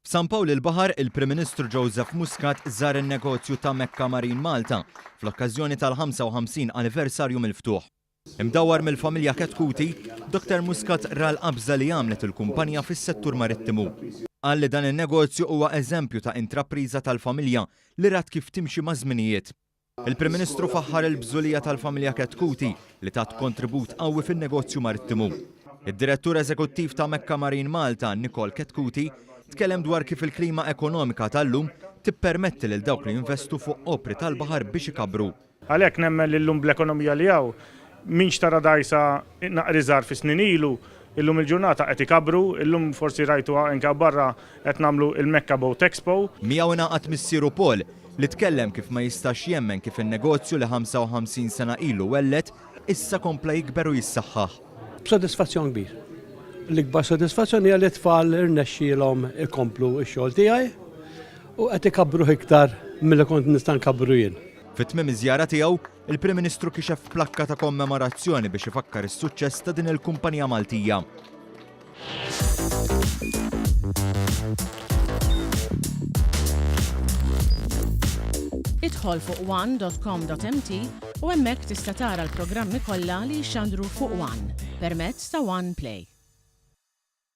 F'San Pawl il-Baħar, il-Prim Ministru Joseph Muscat żar in-negozju ta' Mecca Marine Malta fl-okkażjoni tal-55 anniversarju mill-ftuħ. Imdawwar mill-familja Ketkuti, Dr. Muscat ra l-qabża li għamlet il-kumpanija fis-settur marittimu. Qal li dan in-negozju huwa eżempju ta' intrapriża tal-familja li rat kif timxi ma' żminijiet. Il-Prim Ministru faħħar il-bżulija tal-familja Ketkuti li tat kontribut qawwi fin-negozju marittimu. Id-Direttur Eżekuttiv ta' Mecca Marine Malta, Nicole Ketkuti, tkellem dwar kif il-klima ekonomika tal-lum tippermetti lil dawk li jinvestu fuq opri tal-baħar biex ikabru. Għalhekk nemmen li llum bl-ekonomija li hawn minx tara dajsa naqri żgħar fi snin ilu, illum il-ġurnata qed ikabru, illum forsi rajtu anke barra qed nagħmlu il-Mecca Boat Expo. Miegħu ingħaqad missieru Paul li tkellem kif ma jistax jemmen kif in-negozju li 55 sena ilu wellet issa kompla jikber u jissaħħaħ. B'sodisfazzjon kbir. L-ikbar sodisfazzjoni għal it-tfal irnexxielhom ikomplu x-xogħol tiegħi u qed ikabru iktar milli kont nista' nkabru jien. Fit-tmiem iż-żjara tiegħu, il-Prim Ministru kixef plakka ta' kommemorazzjoni biex ifakkar is-suċċess ta' din il-kumpanija Maltija. Idħol fuq one.com.mt u hemmhekk tista' tara l-programmi kollha li jxandru fuq One permezz ta' One Play.